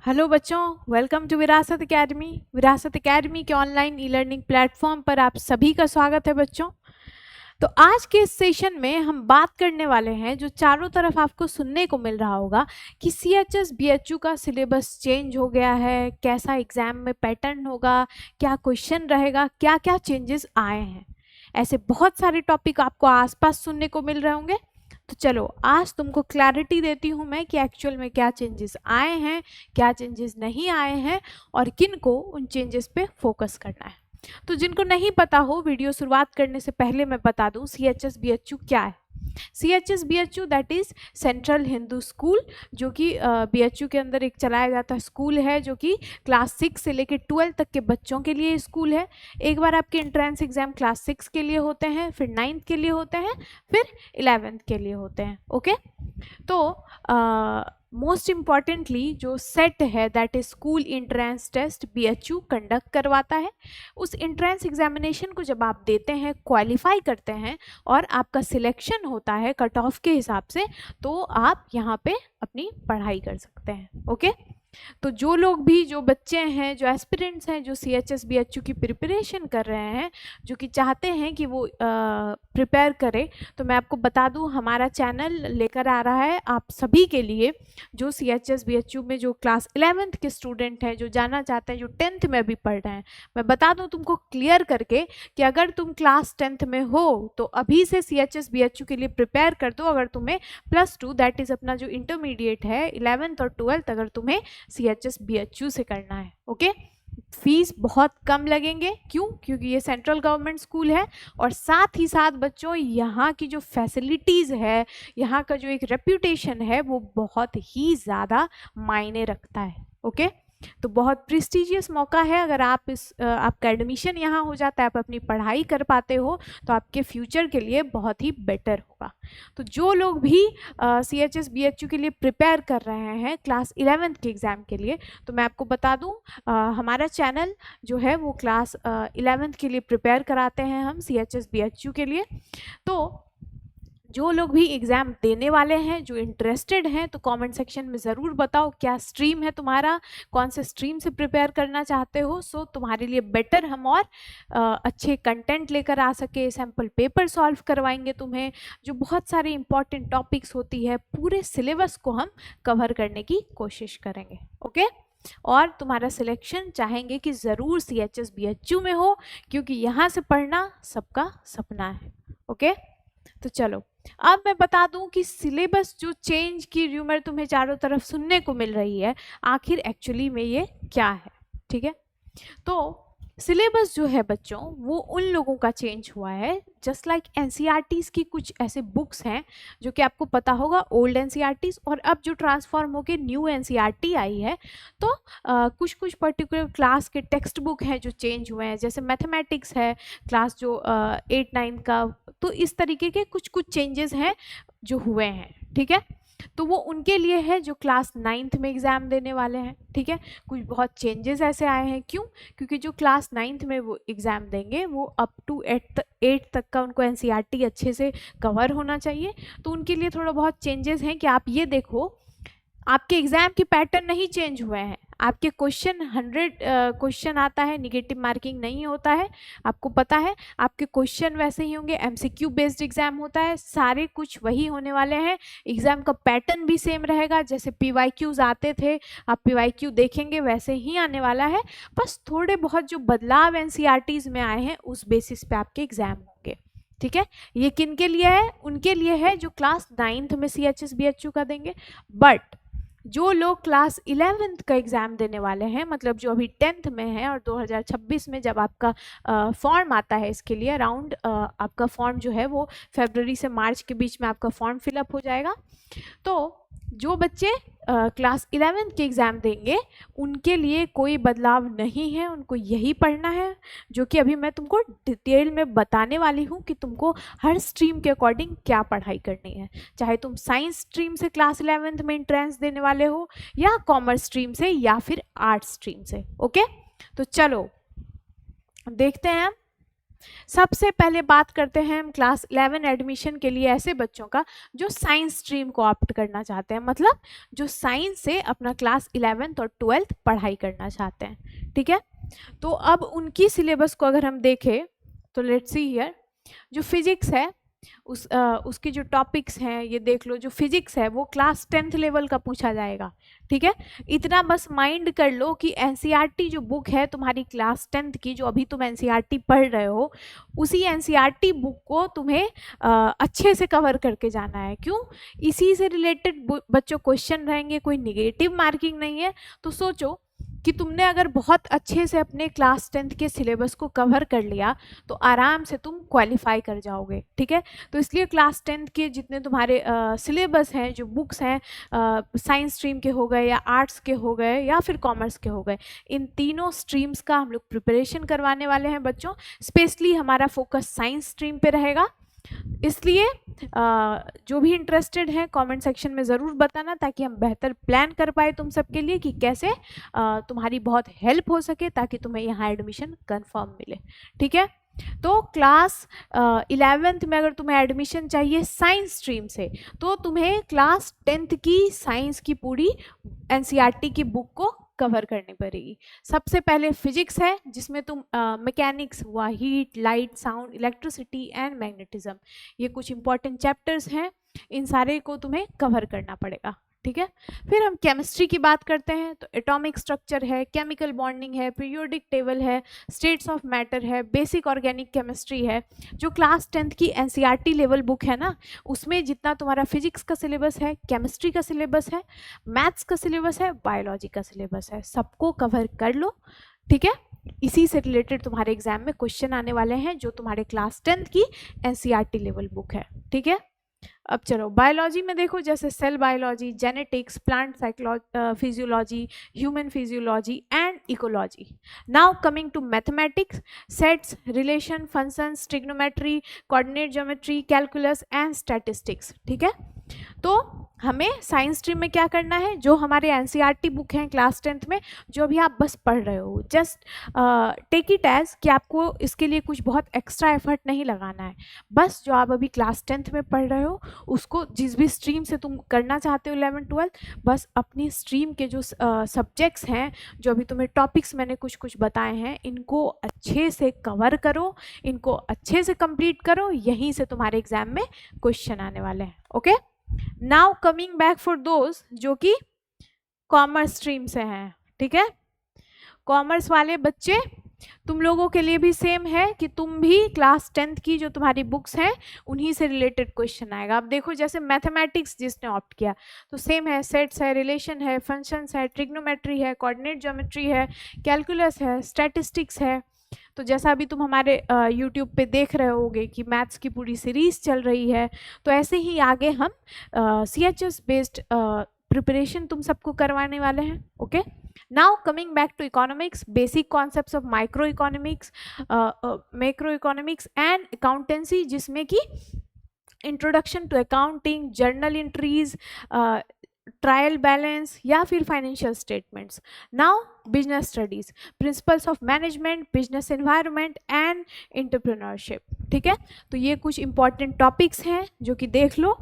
Hello बच्चों, welcome to विरासत academy. विरासत एकेडमी के ऑनलाइन ई लर्निंग प्लेटफॉर्म पर आप सभी का स्वागत है बच्चों। तो आज के इस सेशन में हम बात करने वाले हैं, जो चारों तरफ आपको सुनने को मिल रहा होगा कि CHS BHU का सिलेबस चेंज हो गया है, कैसा एग्जाम में पैटर्न होगा, क्या क्वेश्चन रहेगा, क्या क्या चेंजेस आए हैं। ऐसे बहुत सारे टॉपिक आपको आसपास सुनने को मिल रहे होंगे। तो चलो आज तुमको क्लैरिटी देती हूँ मैं कि एक्चुअल में क्या चेंजेस आए हैं, क्या चेंजेस नहीं आए हैं और किन को उन चेंजेस पे फोकस करना है। तो जिनको नहीं पता हो, वीडियो शुरुआत करने से पहले मैं बता दूं CHS BHU क्या है। CHS BHU that is central Hindu school, जो कि BHU के अंदर एक चलाया जाता स्कूल है, जो कि क्लास 6 से लेकर 12 तक के बच्चों के लिए स्कूल है। एक बार आपके एंट्रेंस एग्जाम क्लास 6 के लिए होते हैं, फिर 9th के लिए होते हैं, फिर 11th के लिए होते हैं। ओके, तो मोस्ट इम्पॉर्टेंटली जो सेट है that is school entrance test BHU conduct करवाता है। उस इंट्रेंस एग्जामिनेशन को जब आप देते हैं, क्वालिफाई करते हैं और आपका सिलेक्शन होता है कट ऑफ के हिसाब से, तो आप यहाँ पे अपनी पढ़ाई कर सकते हैं। ओके, तो जो लोग भी, जो बच्चे हैं, जो एस्पिरेंट्स हैं, जो CHS BHU की प्रिपरेशन कर रहे हैं, जो कि चाहते हैं कि वो प्रिपेयर करें, तो मैं आपको बता दूं हमारा चैनल लेकर आ रहा है आप सभी के लिए, जो CHS BHU में जो क्लास 11th के स्टूडेंट हैं, जो जाना चाहते हैं, जो 10th में भी पढ़ रहे हैं। मैं बता दूं तुमको क्लियर करके कि अगर तुम क्लास 10th में हो तो अभी से CHS BHU के लिए प्रिपेयर कर दो। अगर तुम्हें +2 दैट इज अपना जो इंटरमीडिएट है 11th और 12th, अगर तुम्हें CHS BHU से करना है, ओके, फीस बहुत कम लगेंगे। क्यों? क्योंकि ये सेंट्रल गवर्नमेंट स्कूल है और साथ ही साथ बच्चों यहाँ की जो फैसिलिटीज़ है, यहाँ का जो एक रेप्यूटेशन है, वो बहुत ही ज़्यादा मायने रखता है। ओके, तो बहुत प्रेस्टिजियस मौका है। अगर आपका एडमिशन यहाँ हो जाता है, आप अपनी पढ़ाई कर पाते हो, तो आपके फ्यूचर के लिए बहुत ही बेटर होगा। तो जो लोग भी CHS BHU के लिए प्रिपेयर कर रहे हैं क्लास 11th के एग्ज़ाम के लिए, तो मैं आपको बता दूं हमारा चैनल जो है वो क्लास 11th के लिए प्रिपेयर कराते हैं हम CHS BHU के लिए। तो जो लोग भी एग्ज़ाम देने वाले हैं, जो इंटरेस्टेड हैं, तो कमेंट सेक्शन में ज़रूर बताओ क्या स्ट्रीम है तुम्हारा, कौन से स्ट्रीम से प्रिपेयर करना चाहते हो, सो तुम्हारे लिए बेटर हम और अच्छे कंटेंट लेकर आ सके। सैम्पल पेपर सॉल्व करवाएंगे तुम्हें, जो बहुत सारे इंपॉर्टेंट टॉपिक्स होती है, पूरे सिलेबस को हम कवर करने की कोशिश करेंगे। ओके, और तुम्हारा सिलेक्शन चाहेंगे कि ज़रूर CHS BHU में हो, क्योंकि यहाँ से पढ़ना सबका सपना है। ओके, तो चलो अब मैं बता दूं कि सिलेबस जो चेंज की र्यूमर तुम्हें चारों तरफ सुनने को मिल रही है, आखिर एक्चुअली में ये क्या है। ठीक है, तो सिलेबस जो है बच्चों, वो उन लोगों का चेंज हुआ है, जस्ट लाइक NCERTs की कुछ ऐसे बुक्स हैं जो कि आपको पता होगा, ओल्ड NCERTs, और अब जो ट्रांसफॉर्म होकर न्यू NCERT आई है, तो कुछ कुछ पर्टिकुलर क्लास के टेक्स्ट बुक हैं जो चेंज हुए हैं। जैसे मैथमेटिक्स है क्लास जो 8-9 का, तो इस तरीके के कुछ कुछ चेंजेस हैं जो हुए हैं। ठीक है, तो वो उनके लिए है जो क्लास 9th में एग्ज़ाम देने वाले हैं। ठीक है, कुछ बहुत चेंजेस ऐसे आए हैं। क्यों? क्योंकि जो क्लास 9th में वो एग्ज़ाम देंगे, वो अप टू 8 तक का उनको NCERT अच्छे से कवर होना चाहिए। तो उनके लिए थोड़ा बहुत चेंजेस हैं कि आप ये देखो, आपके एग्ज़ाम की पैटर्न नहीं चेंज हुए हैं। आपके क्वेश्चन 100 क्वेश्चन आता है, निगेटिव मार्किंग नहीं होता है, आपको पता है। आपके क्वेश्चन वैसे ही होंगे, MCQ बेस्ड एग्जाम होता है, सारे कुछ वही होने वाले हैं। एग्जाम का पैटर्न भी सेम रहेगा, जैसे PYQs आते थे, आप PYQ देखेंगे वैसे ही आने वाला है। बस थोड़े बहुत जो बदलाव NCERTs में आए हैं, उस बेसिस पे आपके एग्जाम होंगे। ठीक है, ये किन के लिए है? उनके लिए है जो क्लास 9th में CHS BHU का देंगे। बट जो लोग क्लास 11th का एग्ज़ाम देने वाले हैं, मतलब जो अभी 10th में है, और 2026 में जब आपका फॉर्म आता है इसके लिए, अराउंड आपका फॉर्म जो है वो फरवरी से मार्च के बीच में आपका फॉर्म फिलअप हो जाएगा। तो जो बच्चे क्लास 11th के एग्ज़ाम देंगे, उनके लिए कोई बदलाव नहीं है, उनको यही पढ़ना है, जो कि अभी मैं तुमको डिटेल में बताने वाली हूँ कि तुमको हर स्ट्रीम के अकॉर्डिंग क्या पढ़ाई करनी है। चाहे तुम साइंस स्ट्रीम से क्लास 11th में एंट्रेंस देने वाले हो, या कॉमर्स स्ट्रीम से, या फिर आर्ट्स स्ट्रीम से। ओके, तो चलो देखते हैं हम सबसे पहले बात करते हैं हम क्लास 11 एडमिशन के लिए ऐसे बच्चों का जो साइंस स्ट्रीम को ऑप्ट करना चाहते हैं, मतलब जो साइंस से अपना क्लास 11th और 12th पढ़ाई करना चाहते हैं। ठीक है, तो अब उनकी सिलेबस को अगर हम देखें तो लेट्स सी हियर, जो फिजिक्स है उसके जो टॉपिक्स हैं ये देख लो। जो फिजिक्स है वो क्लास 10th लेवल का पूछा जाएगा। ठीक है, इतना बस माइंड कर लो कि एनसीईआरटी जो बुक है तुम्हारी क्लास 10th की, जो अभी तुम एनसीईआरटी पढ़ रहे हो, उसी एनसीईआरटी बुक को तुम्हें अच्छे से कवर करके जाना है। क्यों? इसी से रिलेटेड बच्चों क्वेश्चन रहेंगे, कोई निगेटिव मार्किंग नहीं है। तो सोचो कि तुमने अगर बहुत अच्छे से अपने क्लास 10th के सिलेबस को कवर कर लिया तो आराम से तुम क्वालिफाई कर जाओगे। ठीक है, तो इसलिए क्लास 10th के जितने तुम्हारे सिलेबस हैं, जो बुक्स हैं, साइंस स्ट्रीम के हो गए या आर्ट्स के हो गए या फिर कॉमर्स के हो गए, इन तीनों स्ट्रीम्स का हम लोग प्रिपरेशन करवाने वाले हैं बच्चों। स्पेशली हमारा फोकस साइंस स्ट्रीम पे रहेगा, इसलिए जो भी इंटरेस्टेड हैं कमेंट सेक्शन में ज़रूर बताना, ताकि हम बेहतर प्लान कर पाए तुम सबके लिए कि कैसे तुम्हारी बहुत हेल्प हो सके ताकि तुम्हें यहाँ एडमिशन कंफर्म मिले। ठीक है, तो क्लास 11th में अगर तुम्हें एडमिशन चाहिए साइंस स्ट्रीम से, तो तुम्हें क्लास 10th की साइंस की पूरी एनसीईआरटी की बुक को कवर करनी पड़ेगी। सबसे पहले फिजिक्स है, जिसमें तुम मैकेनिक्स हुआ, heat, light, sound, electricity and magnetism, ये कुछ इंपॉर्टेंट चैप्टर्स हैं, इन सारे को तुम्हें कवर करना पड़ेगा। ठीक है, फिर हम केमिस्ट्री की बात करते हैं तो एटॉमिक स्ट्रक्चर है, केमिकल बॉन्डिंग है, पीरियोडिक टेबल है, स्टेट्स ऑफ मैटर है, बेसिक ऑर्गेनिक केमिस्ट्री है। जो क्लास 10th की एनसीईआरटी लेवल बुक है ना, उसमें जितना तुम्हारा फिजिक्स का सिलेबस है, केमिस्ट्री का सिलेबस है, मैथ्स का सिलेबस है, बायोलॉजी का सिलेबस है, सबको कवर कर लो। ठीक है, इसी से रिलेटेड तुम्हारे एग्जाम में क्वेश्चन आने वाले हैं जो तुम्हारे क्लास 10th की एनसीईआरटी लेवल बुक है। ठीक है, अब चलो बायोलॉजी में देखो, जैसे cell biology, genetics, plant physiology, human physiology and ecology. Now coming to mathematics, sets, relation, functions, trigonometry, coordinate geometry, calculus and statistics. ठीक है, तो हमें साइंस स्ट्रीम में क्या करना है, जो हमारे एनसीईआरटी बुक हैं क्लास 10th में, जो अभी आप बस पढ़ रहे हो, जस्ट टेक इट एज कि आपको इसके लिए कुछ बहुत एक्स्ट्रा एफर्ट नहीं लगाना है। बस जो आप अभी क्लास 10th में पढ़ रहे हो उसको, जिस भी स्ट्रीम से तुम करना चाहते हो 11th 12th, बस अपनी स्ट्रीम के जो सब्जेक्ट्स हैं, जो अभी तुम्हें टॉपिक्स मैंने कुछ कुछ बताए हैं, इनको अच्छे से कवर करो, इनको अच्छे से कंप्लीट करो, यहीं से तुम्हारे एग्जाम में क्वेश्चन आने वाले हैं। Okay, now coming back for those जो कि कॉमर्स स्ट्रीम से हैं। ठीक है, कॉमर्स वाले बच्चे, तुम लोगों के लिए भी सेम है कि तुम भी क्लास 10th की जो तुम्हारी बुक्स हैं उन्हीं से रिलेटेड क्वेश्चन आएगा। अब देखो, जैसे मैथमेटिक्स जिसने ऑप्ट किया तो सेम है, सेट्स है, रिलेशन है, फंक्शंस है, ट्रिग्नोमेट्री है, कोऑर्डिनेट ज्योमेट्री है, कैलकुलस है, स्टैटिस्टिक्स है। तो जैसा अभी तुम हमारे यूट्यूब पे देख रहे होगे कि मैथ्स की पूरी सीरीज चल रही है, तो ऐसे ही आगे हम CHS बेस्ड प्रिपरेशन तुम सबको करवाने वाले हैं। Okay, now coming back to economics, basic concepts of micro economics, macro economics and accountancy, जिसमें कि introduction to accounting, journal entries, trial balance या फिर financial statements. Now business studies, principles of management, business environment and entrepreneurship. ठीक है, तो ये कुछ important topics हैं जो कि देख लो।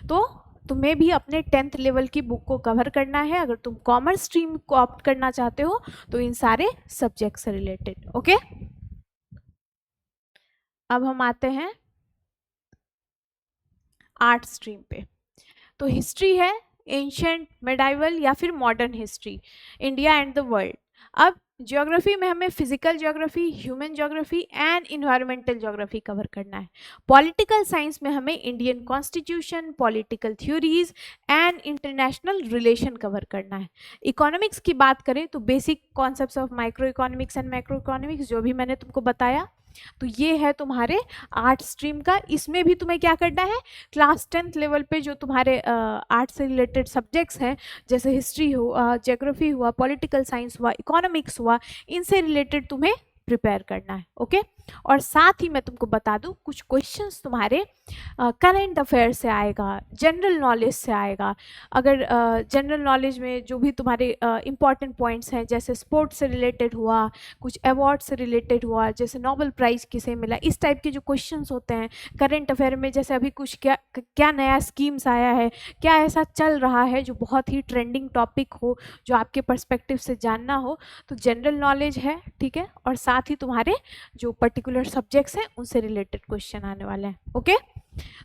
तो तुम्हें भी अपने 10th लेवल की बुक को कवर करना है। अगर तुम कॉमर्स स्ट्रीम को ऑप्ट करना चाहते हो तो इन सारे सब्जेक्ट से रिलेटेड। ओके, अब हम आते हैं आर्ट स्ट्रीम पे। तो हिस्ट्री है, एंशिएंट, मेडाइवल या फिर modern history, India and the world. अब ज्योग्राफी में हमें physical geography, human geography and environmental geography cover करना है। पॉलिटिकल साइंस में हमें Indian constitution, political theories and international relation cover करना है। इकोनॉमिक्स की बात करें तो basic concepts of micro economics and macro economics, जो भी मैंने तुमको बताया, तो ये है तुम्हारे आर्ट स्ट्रीम का। इसमें भी तुम्हें क्या करना है, क्लास 10th लेवल पे जो तुम्हारे आर्ट से रिलेटेड सब्जेक्ट्स हैं, जैसे हिस्ट्री हुआ, ज्योग्राफी हुआ, पॉलिटिकल साइंस हुआ, इकोनॉमिक्स हुआ, इनसे रिलेटेड तुम्हें प्रिपेयर करना है। ओके, और साथ ही मैं तुमको बता दूं कुछ क्वेश्चंस तुम्हारे करंट अफेयर से आएगा, जनरल नॉलेज से आएगा। अगर जनरल नॉलेज में जो भी तुम्हारे इंपॉर्टेंट पॉइंट्स हैं, जैसे स्पोर्ट्स से रिलेटेड हुआ, कुछ अवार्ड से रिलेटेड हुआ, जैसे नोबेल प्राइज़ किसे मिला, इस टाइप के जो क्वेश्चंस होते हैं करंट अफेयर में, जैसे अभी कुछ क्या नया स्कीम्स आया है, क्या ऐसा चल रहा है जो बहुत ही ट्रेंडिंग टॉपिक हो, जो आपके पर्सपेक्टिव से जानना हो, तो जनरल नॉलेज है, ठीक है। और साथ ही तुम्हारे जो पर्टिकुलर सब्जेक्ट्स हैं उनसे रिलेटेड क्वेश्चन आने वाले हैं, ओके।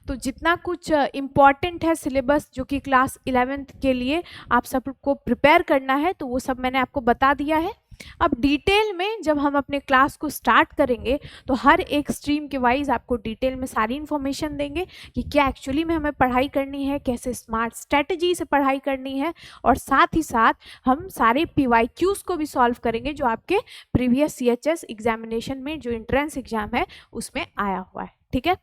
तो जितना कुछ इम्पॉर्टेंट है सिलेबस जो कि क्लास 11th के लिए आप सबको प्रिपेयर करना है, तो वो सब मैंने आपको बता दिया है। अब डिटेल में जब हम अपने क्लास को स्टार्ट करेंगे तो हर एक स्ट्रीम के वाइज आपको डिटेल में सारी इन्फॉर्मेशन देंगे कि क्या एक्चुअली में हमें पढ़ाई करनी है, कैसे स्मार्ट स्ट्रेटजी से पढ़ाई करनी है, और साथ ही साथ हम सारे PYQs को भी सॉल्व करेंगे जो आपके प्रीवियस CHS एग्जामिनेशन में जो एंट्रेंस एग्जाम है उसमें आया हुआ है, ठीक है।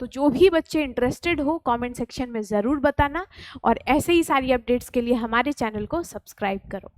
तो जो भी बच्चे इंटरेस्टेड हो कमेंट सेक्शन में ज़रूर बताना, और ऐसे ही सारी अपडेट्स के लिए हमारे चैनल को सब्सक्राइब करो।